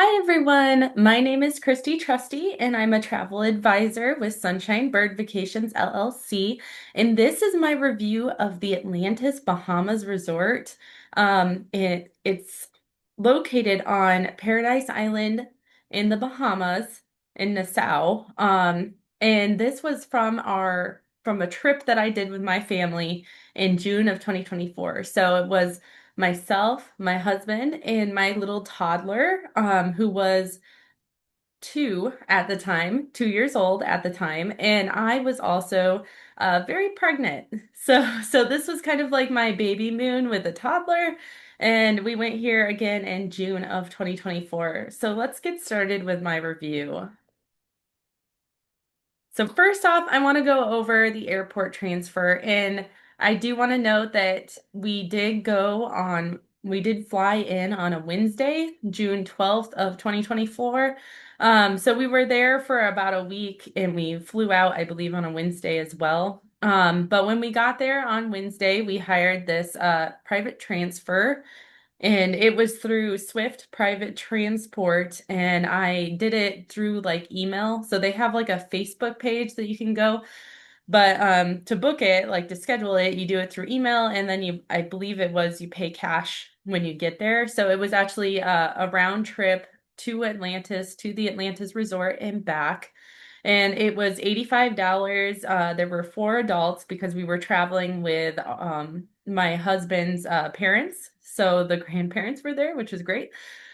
Hi everyone, my name is Christy Trusty and I'm a travel advisor with Sunshine Bird Vacations LLC. And this is my review of the Atlantis Bahamas Resort. It's located on Paradise Island in the Bahamas in Nassau. And this was from a trip that I did with my family in June of 2024. So it was myself, my husband, and my little toddler, who was 2 years old at the time, and I was also very pregnant. So this was kind of like my baby moon with a toddler, and we went here again in June of 2024. So let's get started with my review. So first off, I want to go over the airport transfer, and I do want to note that we did fly in on a Wednesday, June 12th of 2024. So we were there for about a week and we flew out, I believe, on a Wednesday as well. But when we got there on Wednesday, we hired this private transfer and it was through Swift Private Transport, and I did it through like email. So they have like a Facebook page that you can go, but to book it, like to schedule it, you do it through email, and then I believe you pay cash when you get there. So it was actually a round trip to Atlantis, to the Atlantis Resort and back. And it was $85. There were four adults because we were traveling with my husband's parents. So the grandparents were there, which was great.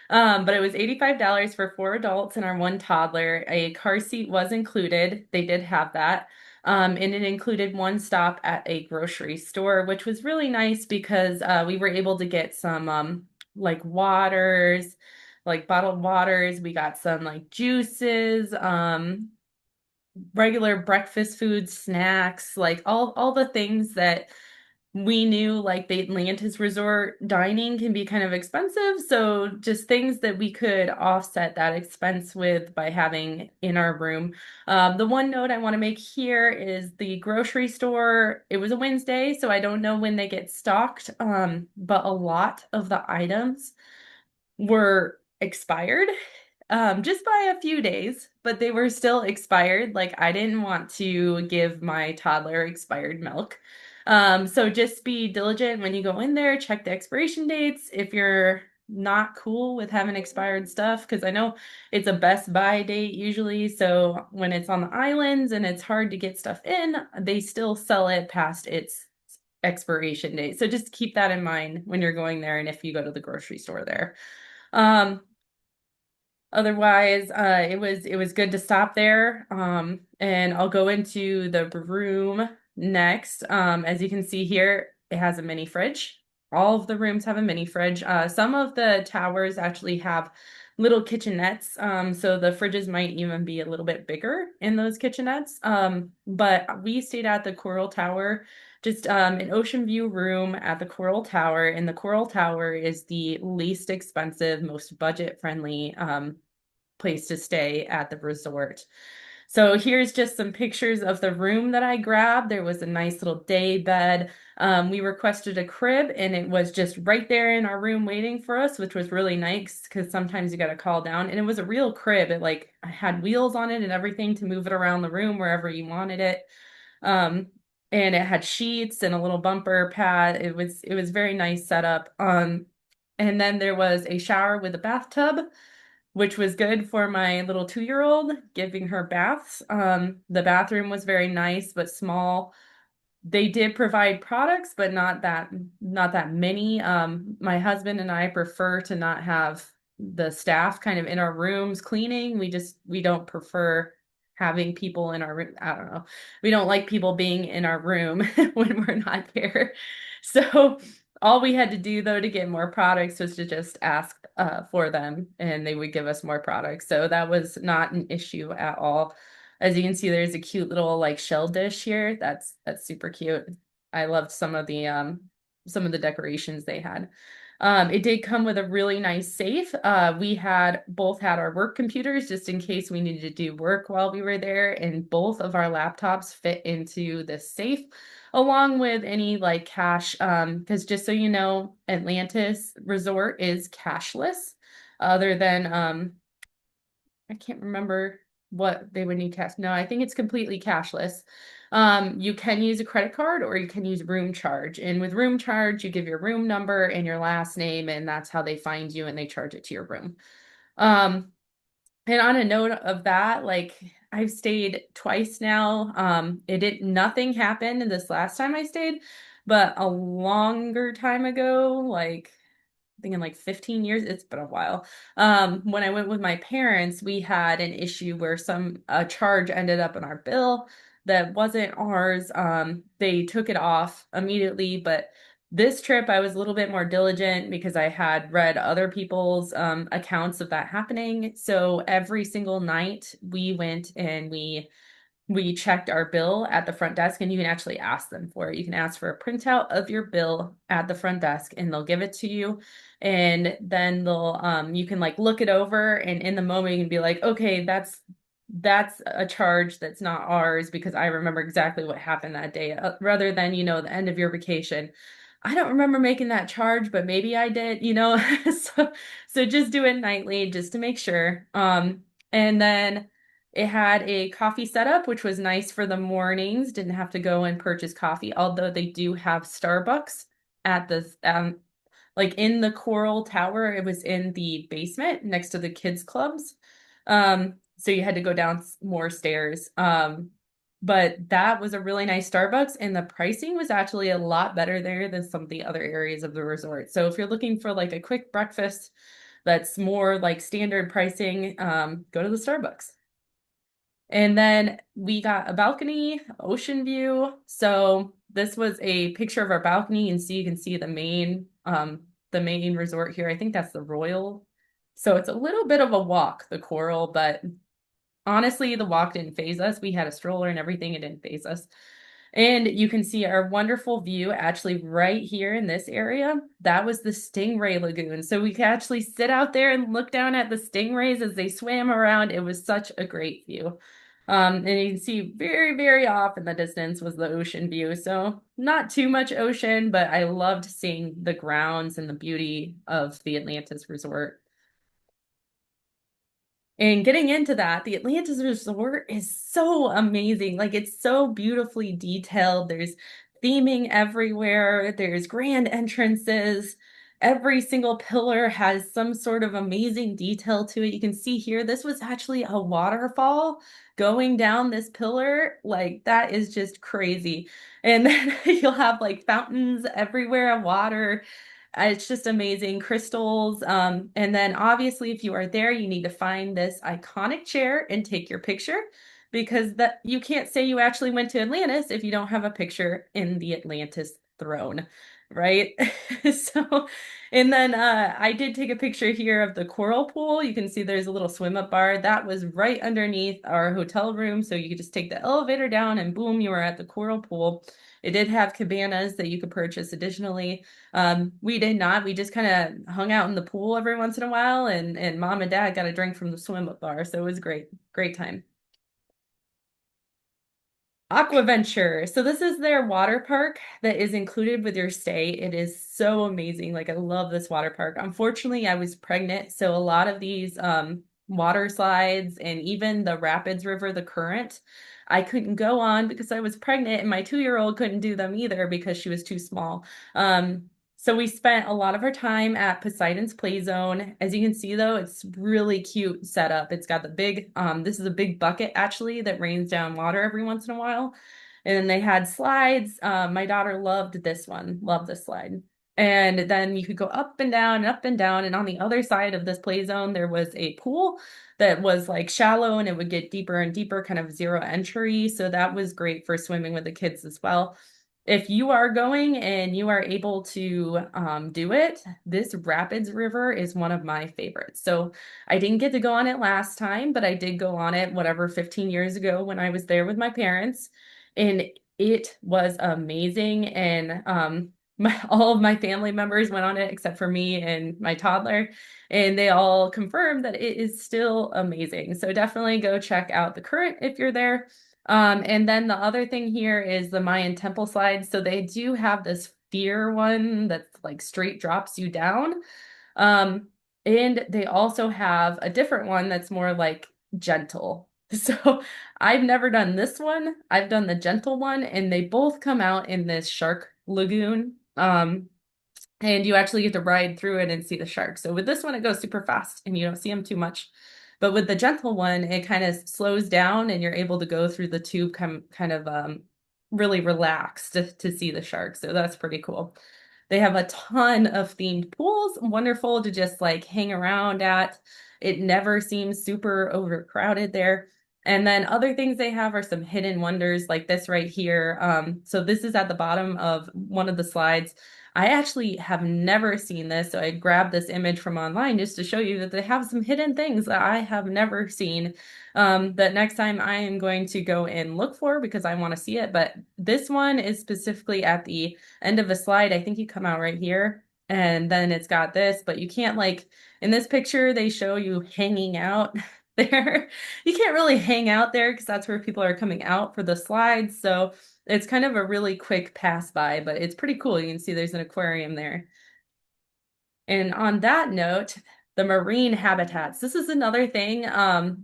But it was $85 for four adults and our one toddler. A car seat was included. They did have that. And it included one stop at a grocery store, which was really nice because we were able to get some like waters, like bottled waters. We got some like juices, regular breakfast food, snacks, like all the things that we knew like the Atlantis Resort dining can be kind of expensive. So just things that we could offset that expense with by having in our room. The one note I want to make here is the grocery store. It was a Wednesday, so I don't know when they get stocked, but a lot of the items were expired just by a few days, but they were still expired. Like I didn't want to give my toddler expired milk. So just be diligent when you go in there, check the expiration dates if you're not cool with having expired stuff, because I know it's a best buy date usually. So when it's on the islands and it's hard to get stuff in, they still sell it past its expiration date. So just keep that in mind when you're going there and if you go to the grocery store there. Um, Otherwise, it was good to stop there. And I'll go into the room next. As you can see here, it has a mini fridge. All of the rooms have a mini fridge. Some of the towers actually have little kitchenettes. So the fridges might even be a little bit bigger in those kitchenettes. But we stayed at the Coral Tower, just an ocean view room at the Coral Tower, and the Coral Tower is the least expensive, most budget friendly place to stay at the resort. So here's just some pictures of the room that I grabbed. There was a nice little day bed. We requested a crib and it was just right there in our room waiting for us, which was really nice because sometimes you got to call down. And it was a real crib. It like had wheels on it and everything to move it around the room wherever you wanted it. Um, and it had sheets and a little bumper pad. It was very nice setup. And then there was a shower with a bathtub, which was good for my little 2-year-old, giving her baths. The bathroom was very nice but small. They did provide products, but not that many. My husband and I prefer to not have the staff kind of in our rooms cleaning. We don't prefer having people in our room. I don't know. We don't like people being in our room when we're not there. So all we had to do though to get more products was to just ask for them and they would give us more products. So that was not an issue at all. As you can see, there's a cute little like shell dish here. That's super cute. I loved some of the decorations they had. It did come with a really nice safe. We had both had our work computers just in case we needed to do work while we were there, and both of our laptops fit into the safe, along with any like cash. Because just so you know, Atlantis Resort is cashless. other than I can't remember what they would need cash. No, I think it's completely cashless. You can use a credit card or you can use room charge. And with room charge, you give your room number and your last name, and that's how they find you and they charge it to your room. Um, and on a note of that, like I've stayed twice now. It did nothing happened this last time I stayed, but a longer time ago, like thinking like 15 years. It's been a while. When I went with my parents, we had an issue where some a charge ended up on our bill that wasn't ours. They took it off immediately, but this trip I was a little bit more diligent because I had read other people's accounts of that happening. So every single night we went and we checked our bill at the front desk, and you can actually ask them for it. You can ask for a printout of your bill at the front desk and they'll give it to you. And then they'll you can like look it over, and in the moment you can be like, okay, that's a charge that's not ours because I remember exactly what happened that day, rather than, the end of your vacation. I don't remember making that charge, but maybe I did. So just do it nightly just to make sure. And then it had a coffee setup, which was nice for the mornings. Didn't have to go and purchase coffee, although they do have Starbucks at the like in the Coral Tower. It was in the basement next to the kids clubs. So you had to go down more stairs. But that was a really nice Starbucks, and the pricing was actually a lot better there than some of the other areas of the resort. So if you're looking for like a quick breakfast that's more like standard pricing, go to the Starbucks. And then we got a balcony, ocean view. So this was a picture of our balcony, and so you can see the main resort here. I think that's the Royal. So it's a little bit of a walk, the Coral, but honestly, the walk didn't phase us. We had a stroller and everything, it didn't phase us. And you can see our wonderful view actually right here in this area. That was the Stingray Lagoon. So we could actually sit out there and look down at the stingrays as they swam around. It was such a great view. And you can see very, very off in the distance was the ocean view. So not too much ocean, but I loved seeing the grounds and the beauty of the Atlantis Resort. And getting into that, the Atlantis Resort is so amazing. Like it's so beautifully detailed. There's theming everywhere. There's grand entrances. Every single pillar has some sort of amazing detail to it. You can see here, this was actually a waterfall going down this pillar. Like that is just crazy. And then you'll have like fountains everywhere of water. It's just amazing. Crystals. And then obviously, if you are there, you need to find this iconic chair and take your picture because that you can't say you actually went to Atlantis if you don't have a picture in the Atlantis throne, right? So, and then I did take a picture here of the coral pool. You can see there's a little swim up bar that was right underneath our hotel room. So you could just take the elevator down and boom, you were at the coral pool. It did have cabanas that you could purchase additionally. We did not. We just kind of hung out in the pool every once in a while, and mom and dad got a drink from the swim up bar, so it was great, great time. Aquaventure. So this is their water park that is included with your stay. It is so amazing. Like I love this water park. Unfortunately, I was pregnant, so a lot of these water slides and even the Rapids River, the current, I couldn't go on because I was pregnant, and my 2-year-old couldn't do them either because she was too small. So we spent a lot of our time at Poseidon's Play Zone. As you can see though, it's really cute setup. It's got the big, this is a big bucket actually that rains down water every once in a while. And then they had slides. My daughter loved this one, loved this slide. And then you could go up and down and up and down. And on the other side of this play zone, there was a pool that was like shallow and it would get deeper and deeper, kind of zero entry. So that was great for swimming with the kids as well. If you are going and you are able to do it, this Rapids River is one of my favorites. So I didn't get to go on it last time, but I did go on it, whatever, 15 years ago when I was there with my parents. And it was amazing. And all of my family members went on it except for me and my toddler. And they all confirmed that it is still amazing. So definitely go check out the current if you're there. And then the other thing here is the Mayan temple slides. So they do have this fear one that's like straight drops you down. Um, And they also have a different one that's more like gentle. So I've never done this one. I've done the gentle one, and they both come out in this shark lagoon. And you actually get to ride through it and see the sharks. So with this one, it goes super fast and you don't see them too much. But with the gentle one, it kind of slows down and you're able to go through the tube kind of really relaxed to see the sharks. So that's pretty cool. They have a ton of themed pools, wonderful to just like hang around at. It never seems super overcrowded there. And then other things they have are some hidden wonders like this right here. So this is at the bottom of one of the slides. I actually have never seen this, so I grabbed this image from online just to show you that they have some hidden things that I have never seen. That next time I am going to go and look for because I want to see it. But this one is specifically at the end of a slide. I think you come out right here, and then it's got this, but you can't like in this picture, they show you hanging out there. You can't really hang out there because that's where people are coming out for the slides. So it's kind of a really quick pass by, but it's pretty cool. You can see there's an aquarium there. And on that note, the marine habitats. This is another thing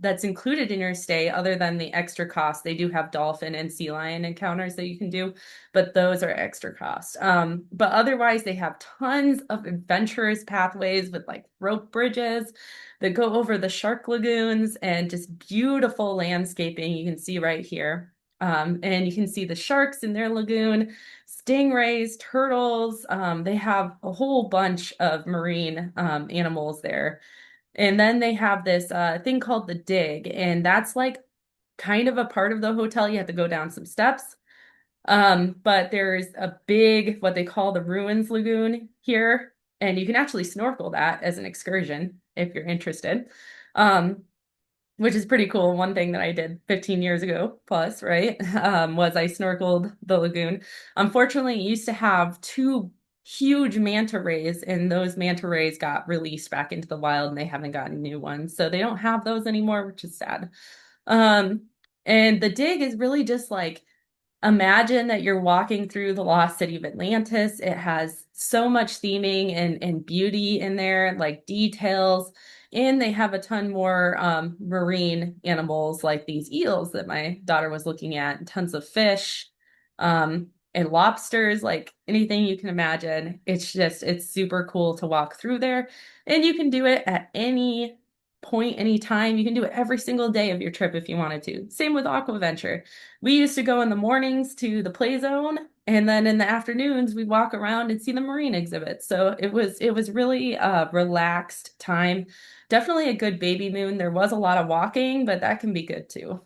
that's included in your stay other than the extra cost. They do have dolphin and sea lion encounters that you can do, but those are extra cost. But otherwise, they have tons of adventurous pathways with like rope bridges that go over the shark lagoons and just beautiful landscaping you can see right here. And you can see the sharks in their lagoon, stingrays, turtles. They have a whole bunch of marine animals there. And then they have this thing called the dig, and that's like kind of a part of the hotel. You have to go down some steps. But there's a big, what they call the Ruins Lagoon here, and you can actually snorkel that as an excursion if you're interested. Um, which is pretty cool. One thing that I did 15 years ago plus, right, was I snorkeled the lagoon. Unfortunately, it used to have two huge manta rays, and those manta rays got released back into the wild, and they haven't gotten new ones. So they don't have those anymore, which is sad. Um, and the dig is really just like imagine that you're walking through the lost city of Atlantis. It has so much theming and beauty in there, like details. And they have a ton more marine animals like these eels that my daughter was looking at, tons of fish, and lobsters, like anything you can imagine. It's super cool to walk through there. And you can do it at any point, any time. You can do it every single day of your trip if you wanted to. Same with Aquaventure. We used to go in the mornings to the play zone, and then in the afternoons we'd walk around and see the marine exhibits. So it was really a relaxed time. Definitely a good Babymoon. There was a lot of walking, but that can be good too.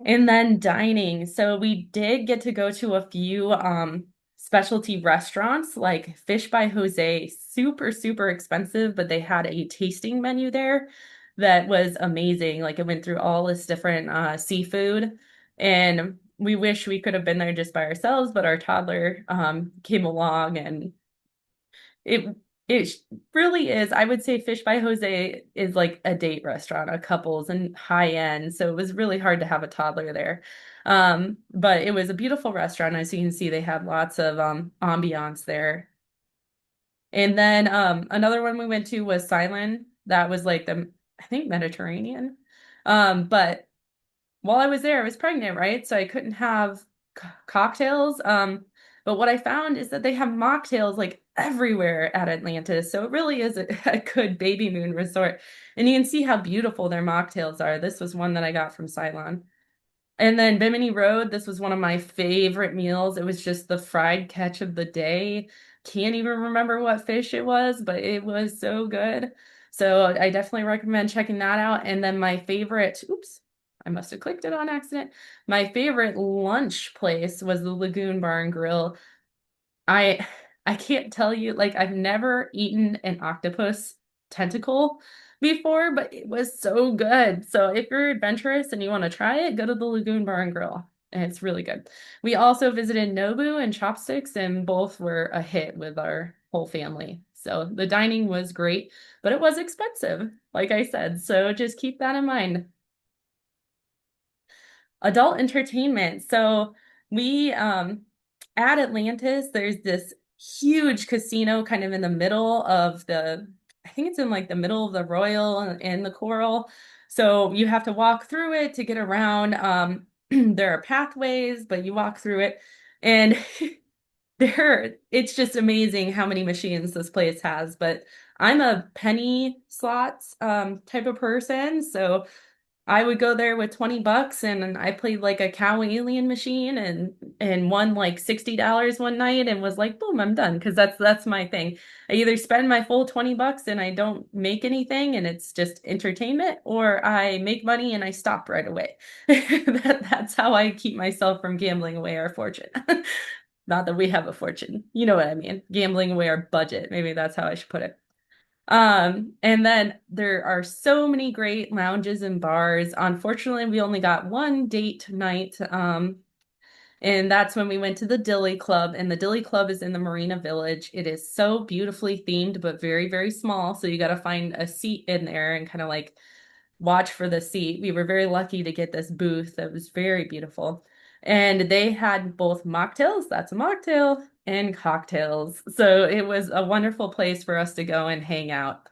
And then dining. So we did get to go to a few specialty restaurants like Fish by Jose, super, super expensive, but they had a tasting menu there that was amazing. Like it went through all this different seafood. And we wish we could have been there just by ourselves, but our toddler came along and it it really is. I would say Fish by Jose is like a date restaurant, a couples and high end. So it was really hard to have a toddler there. But it was a beautiful restaurant. As you can see, they had lots of ambiance there. And then another one we went to was Ceylon. That was like the I think Mediterranean. But while I was there, I was pregnant, right? So I couldn't have cocktails. But what I found is that they have mocktails like everywhere at Atlantis. So it really is a good Babymoon resort. And you can see how beautiful their mocktails are. This was one that I got from Ceylon. And then Bimini Road, this was one of my favorite meals. It was just the fried catch of the day. Can't even remember what fish it was, but it was so good. So I definitely recommend checking that out. And then my favorite, oops, I must have clicked it on accident. My favorite lunch place was the Lagoon Bar and Grill. I I can't tell you, like I've never eaten an octopus tentacle before, but it was so good. So if you're adventurous and you want to try it, go to the Lagoon Bar and Grill. And it's really good. We also visited Nobu and Chopsticks, and both were a hit with our whole family. So the dining was great, but it was expensive, like I said. So just keep that in mind. Adult entertainment. So we at Atlantis, there's this huge casino kind of in the middle of I think it's in like the middle of the Royal and the Coral. So you have to walk through it to get around. There are pathways, but you walk through it. And it's just amazing how many machines this place has. But I'm a penny slots type of person, so I would go there with 20 bucks and I played like a cow alien machine and won like $60 one night and was like, boom, I'm done. Because that's my thing. I either spend my full 20 bucks and I don't make anything and it's just entertainment, or I make money and I stop right away. That's how I keep myself from gambling away our fortune. Not that we have a fortune. You know what I mean? Gambling away our budget. Maybe that's how I should put it. And then there are so many great lounges and bars. Unfortunately, we only got one date night. And that's when we went to the Dilly Club, and the Dilly Club is in the Marina Village. It is so beautifully themed, but very, very small. So you got to find a seat in there and kind of like watch for the seat. We were very lucky to get this booth that was very beautiful. And they had both mocktails, that's a mocktail, and cocktails. So it was a wonderful place for us to go and hang out.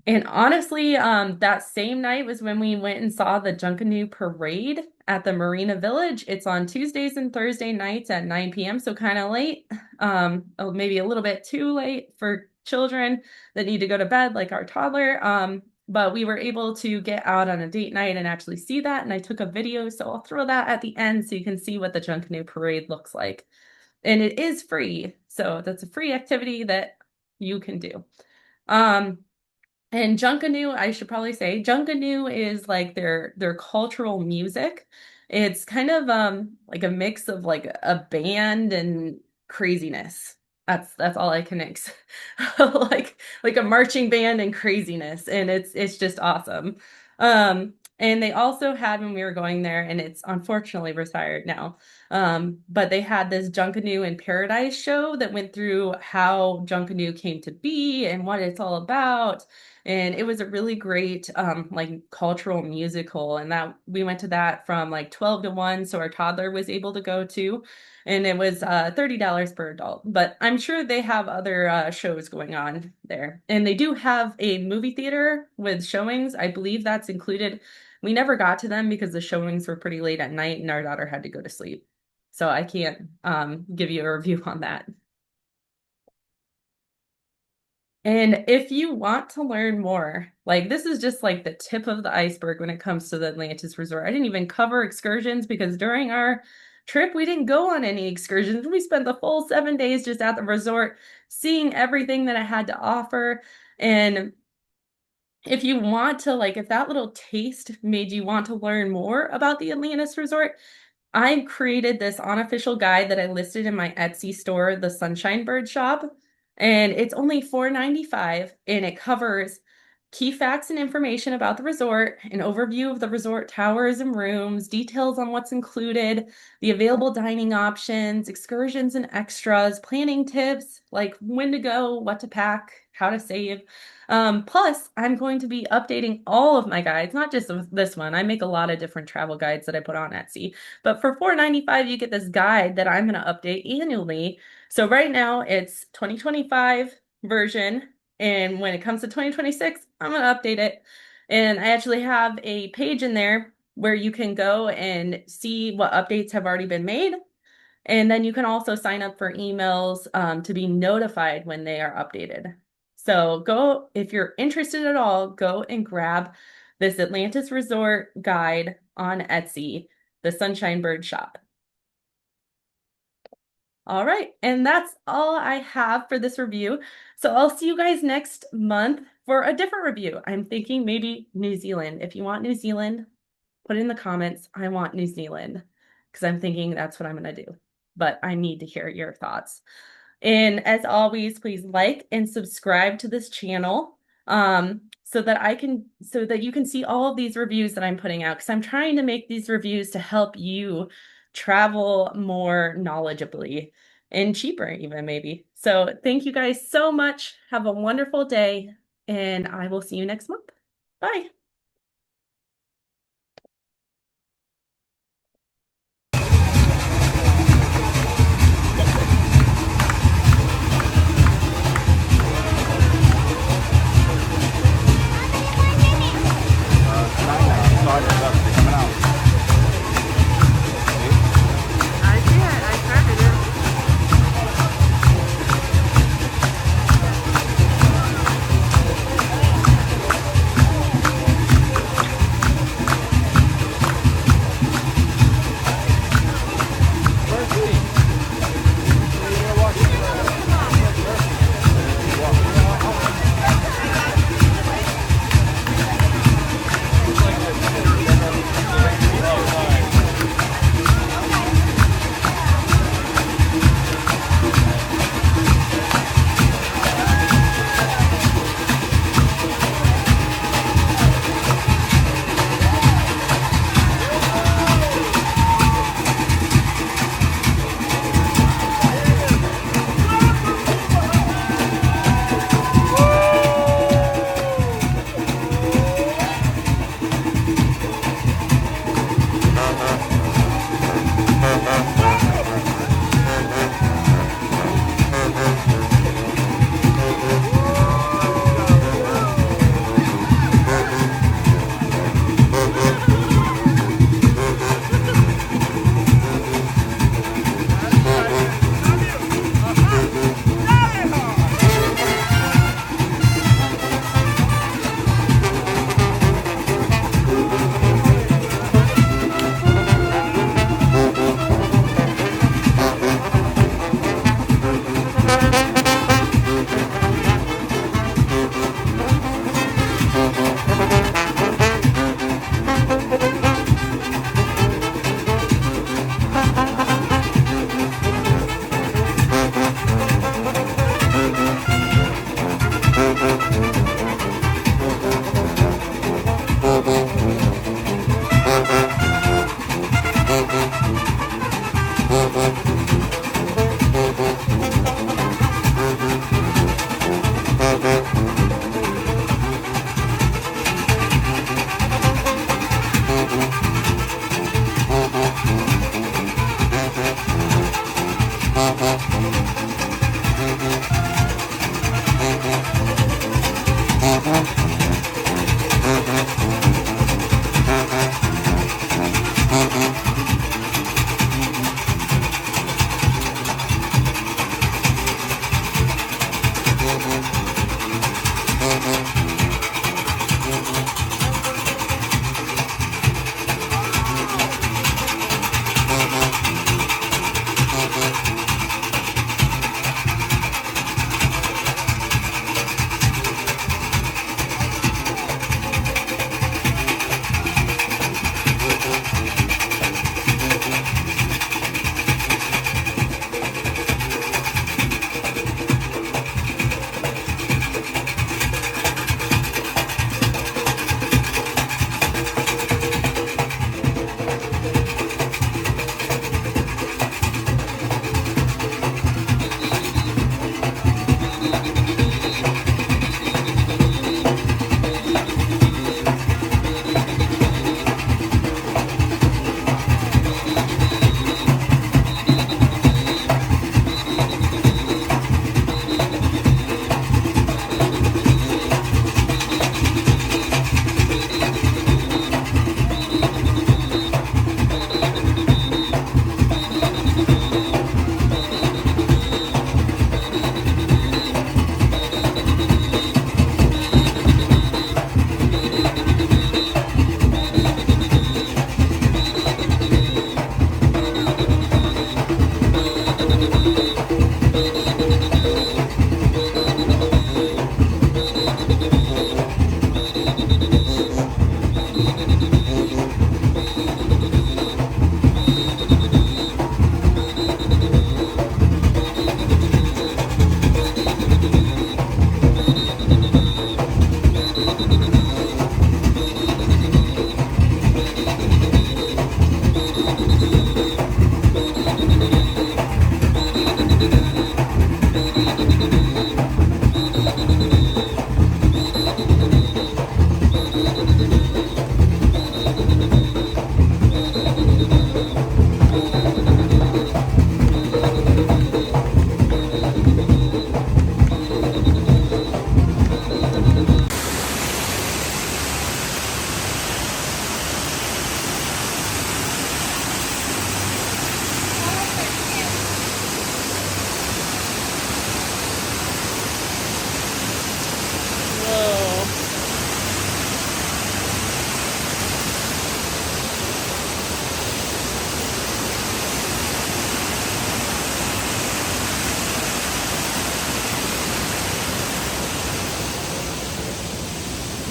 And honestly, that same night was when we went and saw the Junkanoo parade at the Marina Village. It's on Tuesdays and Thursday nights at 9 p.m., so kind of late. Maybe a little bit too late for children that need to go to bed, like our toddler. But we were able to get out on a date night and actually see that. And I took a video, so I'll throw that at the end so you can see what the Junkanoo parade looks like. And it is free, so that's a free activity that you can do. Um, and Junkanoo, I should probably say, Junkanoo is like their cultural music. It's kind of like a mix of like a band and craziness. That's all I can mix. Like a marching band and craziness. And it's just awesome. And they also had when we were going there, and it's unfortunately retired now. But they had this Junkanoo in Paradise show that went through how Junkanoo came to be and what it's all about. And it was a really great like cultural musical. And that we went to that from like 12 to 1. So our toddler was able to go to. And it was $30 per adult. But I'm sure they have other shows going on there. And they do have a movie theater with showings. I believe that's included. We never got to them because the showings were pretty late at night and our daughter had to go to sleep. So I can't give you a review on that. And if you want to learn more, like this is just like the tip of the iceberg when it comes to the Atlantis Resort. I didn't even cover excursions because during our trip, we didn't go on any excursions. We spent the full 7 days just at the resort, seeing everything that it had to offer. And if you want to, like, if that little taste made you want to learn more about the Atlantis Resort, I created this unofficial guide that I listed in my Etsy store, the Sunshine Bird Shop, and it's only $4.95, and it covers key facts and information about the resort, an overview of the resort towers and rooms, details on what's included, the available dining options, excursions and extras, planning tips, like when to go, what to pack, how to save. Plus, I'm going to be updating all of my guides, not just this one. I make a lot of different travel guides that I put on Etsy. But for $4.95, you get this guide that I'm going to update annually. So right now it's 2025 version. And when it comes to 2026, I'm going to update it. And I actually have a page in there where you can go and see what updates have already been made. And then you can also sign up for emails to be notified when they are updated. So go, if you're interested at all, go and grab this Atlantis Resort guide on Etsy, the Sunshine Bird Shop. All right, and that's all I have for this review. So I'll see you guys next month for a different review. I'm thinking maybe New Zealand. If you want New Zealand, put it in the comments. I want New Zealand because I'm thinking that's what I'm going to do. But I need to hear your thoughts. And as always, please like and subscribe to this channel so that you can see all of these reviews that I'm putting out, because I'm trying to make these reviews to help you travel more knowledgeably and cheaper even maybe. So thank you guys so much. Have a wonderful day, and I will see you next month. Bye.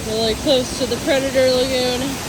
Really close to the Predator Lagoon.